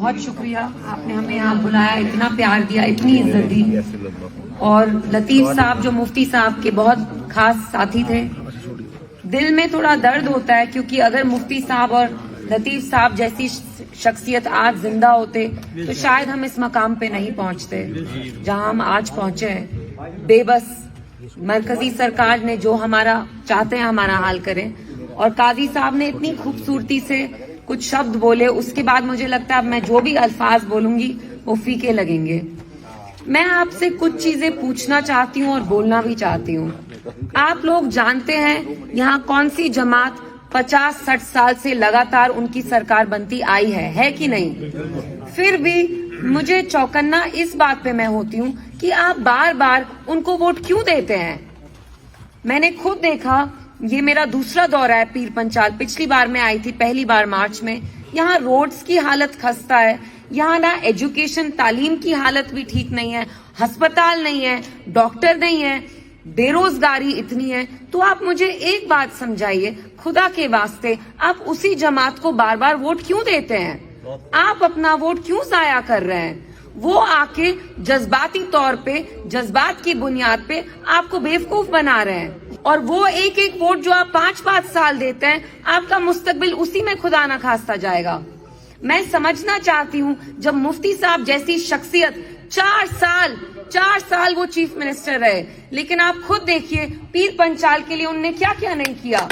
बहुत शुक्रिया, आपने हमें यहाँ बुलाया, इतना प्यार दिया, इतनी इज्जत दी। और लतीफ साहब जो मुफ्ती साहब के बहुत खास साथी थे, दिल में थोड़ा दर्द होता है क्योंकि अगर मुफ्ती साहब और लतीफ साहब जैसी शख्सियत आज जिंदा होते तो शायद हम इस मकाम पे नहीं पहुंचते जहां हम आज पहुंचे हैं। बेबस मरकजी सरकार ने जो हमारा चाहते हैं हमारा हाल करें, और काजी साहब ने इतनी खूबसूरती से कुछ शब्द बोले, उसके बाद मुझे लगता है अब मैं जो भी अल्फाज बोलूंगी वो फीके लगेंगे। मैं आपसे कुछ चीजें पूछना चाहती हूँ और बोलना भी चाहती हूँ। आप लोग जानते हैं यहाँ कौन सी जमात 50-60 साल से लगातार उनकी सरकार बनती आई है कि नहीं? फिर भी मुझे चौकन्ना इस बात पे मैं होती हूँ कि आप बार बार उनको वोट क्यों देते हैं। मैंने खुद देखा, ये मेरा दूसरा दौरा है पीर पंचाल, पिछली बार मैं आई थी पहली बार मार्च में। यहाँ रोड्स की हालत खस्ता है, यहाँ ना एजुकेशन तालीम की हालत भी ठीक नहीं है, अस्पताल नहीं है, डॉक्टर नहीं है, बेरोजगारी इतनी है। तो आप मुझे एक बात समझाइए, खुदा के वास्ते आप उसी जमात को बार बार वोट क्यों देते हैं? आप अपना वोट क्यों जाया कर रहे हैं? वो आके जज्बाती तौर पे, जज्बात की बुनियाद पे आपको बेवकूफ बना रहे हैं, और वो एक एक वोट जो आप 5-5 साल देते हैं, आपका मुस्तकबिल उसी में खुदा न खास्ता जाएगा। मैं समझना चाहती हूँ, जब मुफ्ती साहब जैसी शख्सियत 4 साल वो चीफ मिनिस्टर रहे, लेकिन आप खुद देखिए पीर पंचाल के लिए उनने क्या क्या नहीं किया।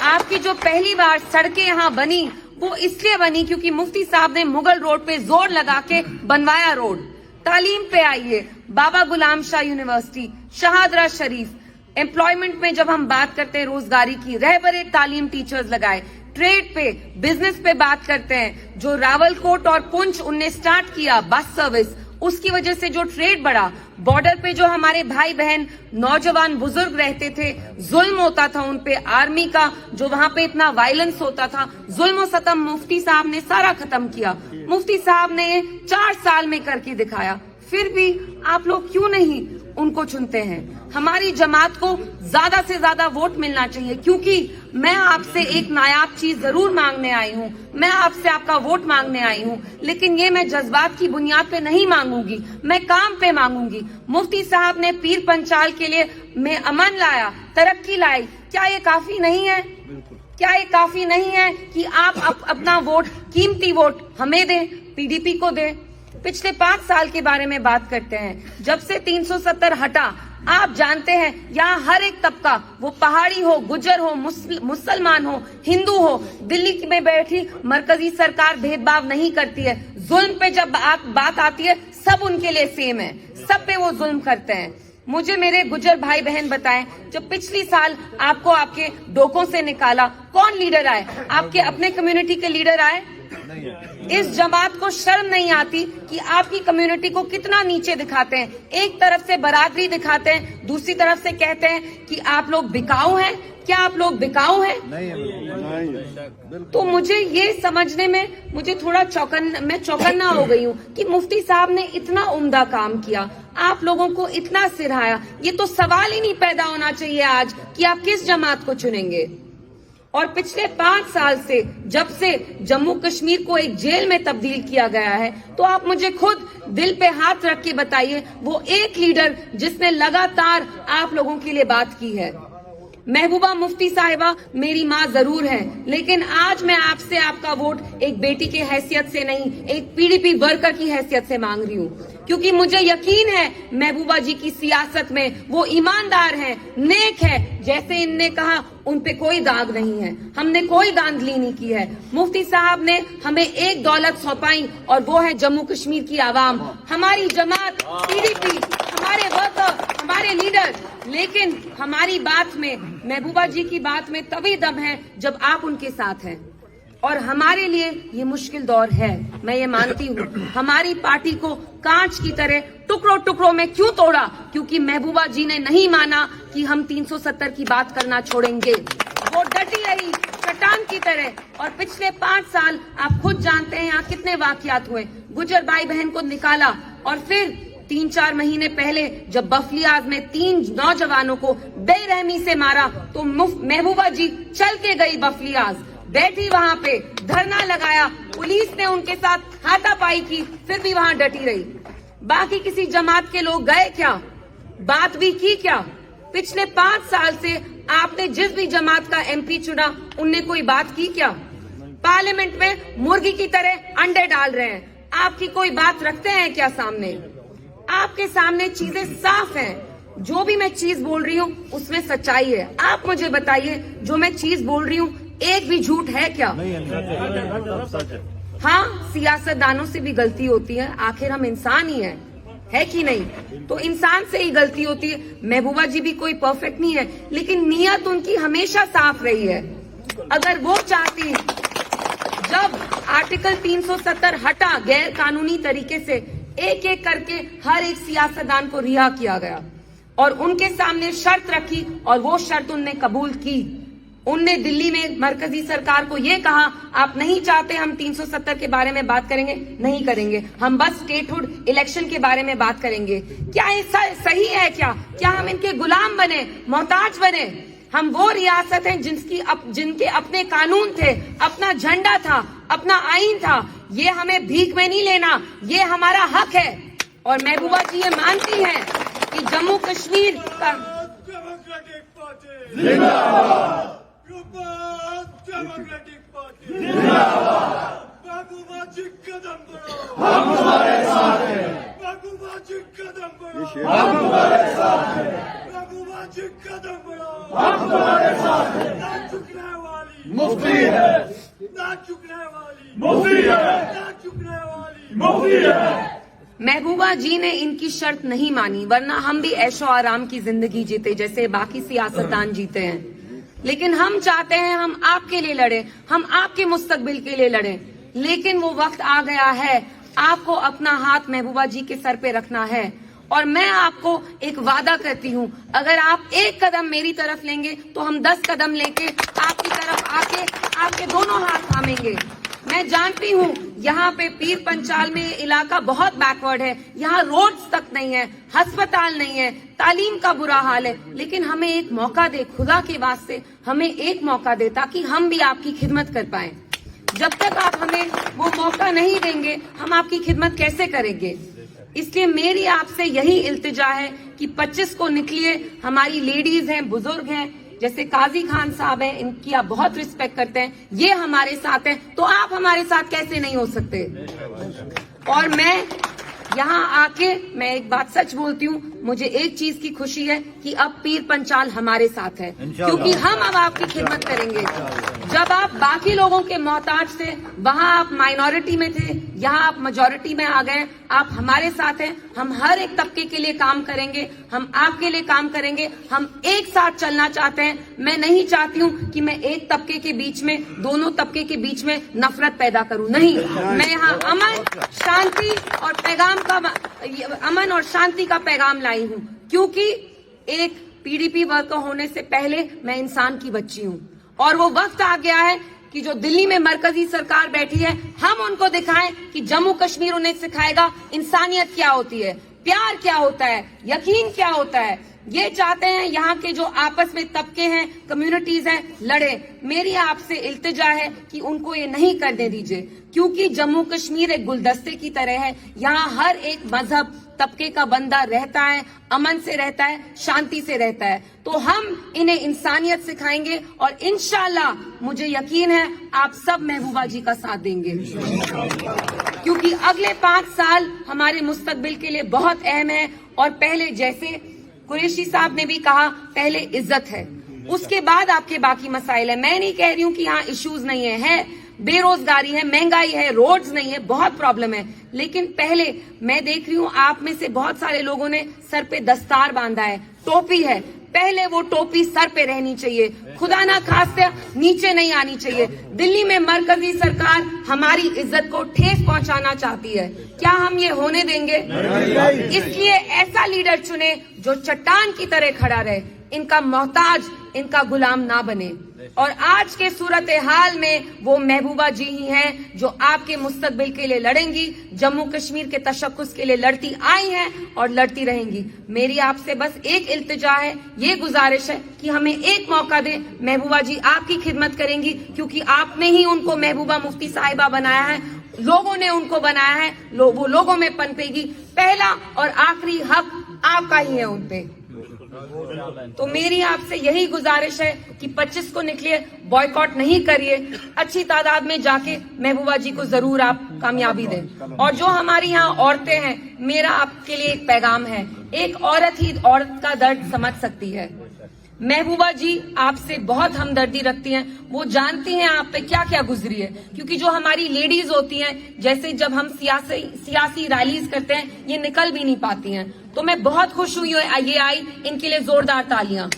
आपकी जो पहली बार सड़कें यहाँ बनी वो इसलिए बनी क्योंकि मुफ्ती साहब ने मुगल रोड पे जोर लगा के बनवाया रोड। तालीम पे आइए, बाबा गुलाम शाह यूनिवर्सिटी, शहादरा शरीफ, एम्प्लॉयमेंट में जब हम बात करते हैं रोजगारी की, रहबरे तालीम टीचर्स लगाए, ट्रेड पे, बिजनेस पे बात करते हैं, जो रावलकोट और पुंछ उनने स्टार्ट किया बस सर्विस, उसकी वजह से जो ट्रेड बढ़ा, बॉर्डर पे जो हमारे भाई बहन नौजवान बुजुर्ग रहते थे, जुल्म होता था उन पे, आर्मी का जो वहां पे इतना वायलेंस होता था, जुल्म सतम मुफ्ती साहब ने सारा खत्म किया। मुफ्ती साहब ने 4 साल में करके दिखाया। फिर भी आप लोग क्यों नहीं उनको चुनते हैं? हमारी जमात को ज्यादा से ज्यादा वोट मिलना चाहिए, क्योंकि मैं आपसे एक नायाब चीज जरूर मांगने आई हूँ, मैं आपसे आपका वोट मांगने आई हूँ, लेकिन ये मैं जज्बात की बुनियाद पे नहीं मांगूंगी, मैं काम पे मांगूंगी। मुफ्ती साहब ने पीर पंचाल के लिए में अमन लाया, तरक्की लाई, क्या ये काफी नहीं है? क्या ये काफी नहीं है कि आप अपना वोट, कीमती वोट हमें दें, पीडीपी को दें? पिछले 5 साल के बारे में बात करते हैं, जब से 370 हटा, आप जानते हैं यहाँ हर एक तबका, वो पहाड़ी हो, गुज्जर हो, मुसलमान हो, हिंदू हो, दिल्ली में बैठी मरकजी सरकार भेदभाव नहीं करती है। जुल्म पे जब बात आती है, सब उनके लिए सेम है, सब पे वो जुल्म करते हैं। मुझे मेरे गुज्जर भाई बहन बताएं, जब पिछली साल आपको आपके डोकों से निकाला, कौन लीडर आए? आपके अपने कम्युनिटी के लीडर आए? इस जमात को शर्म नहीं आती कि आपकी कम्युनिटी को कितना नीचे दिखाते हैं। एक तरफ से बरादरी दिखाते हैं, दूसरी तरफ से कहते हैं कि आप लोग बिकाऊ हैं। क्या आप लोग बिकाऊ हैं? नहीं। तो मुझे ये समझने में मुझे थोड़ा चौकन्ना हो गई हूँ कि मुफ्ती साहब ने इतना उम्दा काम किया, आप लोगों को इतना सिराया, ये तो सवाल ही नहीं पैदा होना चाहिए आज कि आप किस जमात को चुनेंगे। और पिछले 5 साल से, जब से जम्मू कश्मीर को एक जेल में तब्दील किया गया है, तो आप मुझे खुद दिल पे हाथ रख के बताइए, वो एक लीडर जिसने लगातार आप लोगों के लिए बात की है। महबूबा मुफ्ती साहिबा मेरी माँ जरूर है, लेकिन आज मैं आपसे आपका वोट एक बेटी की हैसियत से नहीं, एक पीडीपी वर्कर की हैसियत से मांग रही हूँ, क्योंकि मुझे यकीन है महबूबा जी की सियासत में वो ईमानदार हैं, नेक है। जैसे इनने कहा, उन पे कोई दाग नहीं है, हमने कोई धांधली नहीं की है। मुफ्ती साहब ने हमें एक दौलत सौंपाई, और वो है जम्मू कश्मीर की आवाम, हमारी जमात, पीडीपी, हमारे वर्कर, हमारे लीडर। लेकिन हमारी बात में, महबूबा जी की बात में तभी दम है जब आप उनके साथ हैं, और हमारे लिए ये मुश्किल दौर है, मैं ये मानती हूँ। हमारी पार्टी को कांच की तरह टुकड़ों टुकड़ों में क्यों तोड़ा? क्योंकि महबूबा जी ने नहीं माना कि हम 370 की बात करना छोड़ेंगे। वो डटी रही चट्टान की तरह, और पिछले 5 साल आप खुद जानते हैं यहाँ कितने वाकयात हुए। गुजर भाई बहन को निकाला, और फिर 3-4 महीने पहले जब बफलियाज में 3 नौजवानों को बेरहमी से मारा, तो महबूबा जी चल के गई बफलियाज, बैठी वहां पे, धरना लगाया, पुलिस ने उनके साथ हाथापाई की, फिर भी वहां डटी रही। बाकी किसी जमात के लोग गए क्या? बात भी की क्या? पिछले 5 साल से आपने जिस भी जमात का एमपी चुना, उनने कोई बात की क्या? पार्लियामेंट में मुर्गी की तरह अंडे डाल रहे हैं, आपकी कोई बात रखते हैं क्या सामने? आपके सामने चीजें साफ हैं। जो भी मैं चीज बोल रही हूँ उसमें सच्चाई है। आप मुझे बताइए, जो मैं चीज बोल रही हूँ एक भी झूठ है क्या? हाँ, सियासतदानों से भी गलती होती है, आखिर हम इंसान ही है कि नहीं? तो इंसान से ही गलती होती है। महबूबा जी भी कोई परफेक्ट नहीं है, लेकिन नीयत उनकी हमेशा साफ रही है। अगर वो चाहती, जब आर्टिकल 370 हटा गैर कानूनी तरीके से, एक एक करके हर एक सियासतदान को रिहा किया गया और उनके सामने शर्त रखी और वो शर्त उनने कबूल की। उनने दिल्ली में मरकजी सरकार को ये कहा, आप नहीं चाहते हम 370 के बारे में बात करेंगे, नहीं करेंगे, हम बस स्टेटहुड इलेक्शन के बारे में बात करेंगे। क्या ये सही है? क्या हम इनके गुलाम बने, मोहताज बने? हम वो रियासत हैं जिनके अपने कानून थे, अपना झंडा था, अपना आईन था। ये हमें भीख में नहीं लेना, ये हमारा हक है। और महबूबा जी ये मानती हैं कि जम्मू कश्मीर का हम तुम्हारे साथ हैं, हम तुम्हारे साथ हैं, हम तुम्हारे साथ हैं। ना झुकने वाली मुफ्ती है, ना झुकने वाली मुफ्ती है, ना झुकने वाली मुफ्ती है। महबूबा जी ने इनकी शर्त नहीं मानी, वरना हम भी ऐशो आराम की जिंदगी जीते जैसे बाकी सियासतदान जीते हैं। लेकिन हम चाहते हैं हम आपके लिए लड़े, हम आपके मुस्तकबिल के लिए लड़े। लेकिन वो वक्त आ गया है, आपको अपना हाथ महबूबा जी के सर पे रखना है। और मैं आपको एक वादा करती हूँ, अगर आप एक कदम मेरी तरफ लेंगे तो हम 10 कदम लेके आपकी तरफ आके आपके दोनों हाथ थामेंगे। मैं जानती हूँ यहाँ पे पीर पंचाल में ये इलाका बहुत बैकवर्ड है, यहाँ रोड्स तक नहीं है, अस्पताल नहीं है, तालीम का बुरा हाल है। लेकिन हमें एक मौका दे, खुदा के वास्ते हमें एक मौका दे, ताकि हम भी आपकी खिदमत कर पाएं। जब तक आप हमें वो मौका नहीं देंगे, हम आपकी खिदमत कैसे करेंगे? इसलिए मेरी आपसे यही इल्तिजा है कि 25 को निकलिए। हमारी लेडीज हैं, बुजुर्ग हैं, जैसे काजी खान साहब हैं, इनकी आप बहुत रिस्पेक्ट करते हैं, ये हमारे साथ हैं, तो आप हमारे साथ कैसे नहीं हो सकते? और मैं यहाँ आके मैं एक बात सच बोलती हूँ, मुझे एक चीज की खुशी है कि अब पीर पंचाल हमारे साथ है, क्योंकि हम अब आपकी खिदमत करेंगे। जब आप बाकी लोगों के मोहताज थे, वहाँ आप माइनॉरिटी में थे, यहाँ आप मेजॉरिटी में आ गए। आप हमारे साथ हैं, हम हर एक तबके के लिए काम करेंगे, हम आपके लिए काम करेंगे, हम एक साथ चलना चाहते हैं। मैं नहीं चाहती हूँ कि मैं एक तबके के बीच में, दोनों तबके के बीच में नफरत पैदा करूँ, नहीं। मैं यहाँ अमन, शांति और अमन और शांति का पैगाम लाई हूँ, क्योंकि एक पीडीपी वर्कर होने से पहले मैं इंसान की बच्ची हूँ। और वो वक्त आ गया है कि जो दिल्ली में मरकजी सरकार बैठी है, हम उनको दिखाएं कि जम्मू कश्मीर उन्हें सिखाएगा इंसानियत क्या होती है, प्यार क्या होता है, यकीन क्या होता है। ये चाहते हैं यहाँ के जो आपस में तबके हैं, कम्युनिटीज हैं, लड़े। मेरी आपसे इल्तिजा है कि उनको ये नहीं करने दीजिए, क्योंकि जम्मू कश्मीर एक गुलदस्ते की तरह है। यहाँ हर एक मजहब, तबके का बंदा रहता है, अमन से रहता है, शांति से रहता है। तो हम इन्हें इंसानियत सिखाएंगे और इंशाल्लाह मुझे यकीन है आप सब महबूबा जी का साथ देंगे, क्योंकि अगले 5 साल हमारे मुस्तकबिल के लिए बहुत अहम है। और पहले, जैसे कुरैशी साहब ने भी कहा, पहले इज्जत है, उसके बाद आपके बाकी मसाइल है। मैं नहीं कह रही हूँ कि यहाँ इश्यूज नहीं है, बेरोजगारी है, महंगाई है, रोड्स नहीं है, बहुत प्रॉब्लम है। लेकिन पहले मैं देख रही हूँ आप में से बहुत सारे लोगों ने सर पे दस्तार बांधा है, टोपी है, पहले वो टोपी सर पे रहनी चाहिए, खुदा ना खास्ते नीचे नहीं आनी चाहिए। दिल्ली में मरकजी सरकार हमारी इज्जत को ठेस पहुंचाना चाहती है, क्या हम ये होने देंगे? इसलिए ऐसा लीडर चुने जो चट्टान की तरह खड़ा रहे, इनका मोहताज, इनका गुलाम ना बने। اور آج کے صورتحال میں وہ محبوبہ جی ہی ہیں جو آپ کے مستقبل کے لیے لڑیں گی، جموں کشمیر کے تشخص کے لیے لڑتی آئی ہیں اور لڑتی رہیں گی۔ میری آپ سے بس ایک التجا ہے، یہ گزارش ہے کہ ہمیں ایک موقع دیں۔ محبوبہ جی آپ کی خدمت کریں گی کیونکہ آپ نے ہی ان کو محبوبہ مفتی صاحبہ بنایا ہے، لوگوں نے ان کو بنایا ہے، وہ لوگوں میں پنپے گی۔ پہلا اور آخری حق آپ کا ہی ہے ان پہ۔ تو میری آپ سے یہی گزارش ہے کہ 25 کو نکلیے، بائیکاٹ نہیں کریے، اچھی تعداد میں جا کے محبوبہ جی کو ضرور آپ کامیابی دیں۔ اور جو ہماری یہاں عورتیں ہیں، میرا آپ کے لیے ایک پیغام ہے، ایک عورت ہی عورت کا درد سمجھ سکتی ہے۔ محبوبہ جی آپ سے بہت ہمدردی رکھتی ہیں، وہ جانتی ہیں آپ پہ کیا کیا گزری ہے، کیونکہ جو ہماری لیڈیز ہوتی ہیں، جیسے جب ہم سیاسی ریلیز کرتے ہیں، یہ نکل بھی نہیں پاتی ہیں۔ تو میں بہت خوش ہوئی ہوں یہ آئی، ان کے لیے زوردار تالیاں۔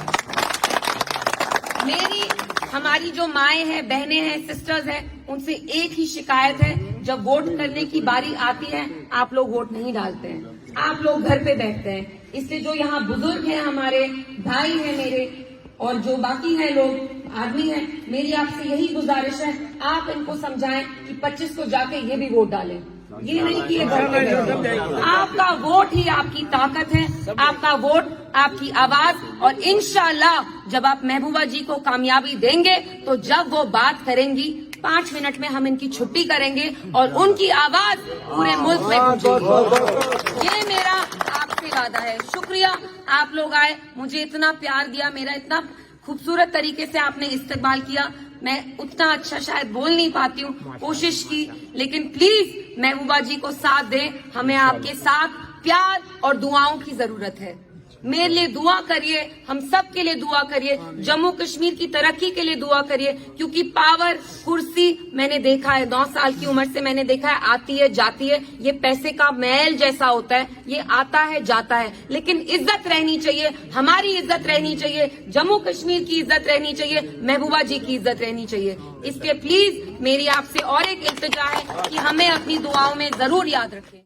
ہماری جو مائیں ہیں، بہنیں ہیں، سسٹرز ہیں، ان سے ایک ہی شکایت ہے، جب ووٹ کرنے کی باری آتی ہے آپ لوگ ووٹ نہیں ڈالتے ہیں، آپ لوگ گھر پہ بیٹھتے ہیں۔ اس لیے جو یہاں بزرگ ہیں، ہمارے بھائی ہیں میرے، اور جو باقی ہیں لوگ آدمی ہیں، میری آپ سے یہی گزارش ہے، آپ ان کو سمجھائیں کہ 25 کو جا کے یہ بھی ووٹ ڈالیں، یہ نہیں کہ یہ گھر پہ بیٹھے۔ آپ کا ووٹ ہی آپ کی طاقت ہے، آپ کا ووٹ آپ کی آواز، اور انشاءاللہ جب آپ محبوبہ جی کو کامیابی دیں گے تو جب وہ بات کریں گی 5 منٹ میں ہم ان کی چھٹی کریں گے اور ان کی آواز پورے ملک میں پہنچے گی۔ یہ میرا آپ سے وعدہ ہے۔ شکریہ، آپ لوگ آئے، مجھے اتنا پیار دیا، میرا اتنا خوبصورت طریقے سے آپ نے استقبال کیا، میں اتنا اچھا شاید بول نہیں پاتی ہوں، کوشش کی، لیکن پلیز محبوبہ جی کو ساتھ دیں، ہمیں آپ کے ساتھ پیار اور دعاؤں کی ضرورت ہے۔ میرے لیے دعا کریے، ہم سب کے لیے دعا کریے، جموں کشمیر کی ترقی کے لیے دعا کریے، کیونکہ پاور، کرسی میں نے دیکھا ہے، 9 سال کی عمر سے میں نے دیکھا ہے، آتی ہے جاتی ہے، یہ پیسے کا میل جیسا ہوتا ہے، یہ آتا ہے جاتا ہے، لیکن عزت رہنی چاہیے، ہماری عزت رہنی چاہیے، جموں کشمیر کی عزت رہنی چاہیے، محبوبہ جی کی عزت رہنی چاہیے۔ اس لیے پلیز میری آپ سے اور ایک التجا ہے کہ ہمیں اپنی دعاؤں میں ضرور یاد رکھیں۔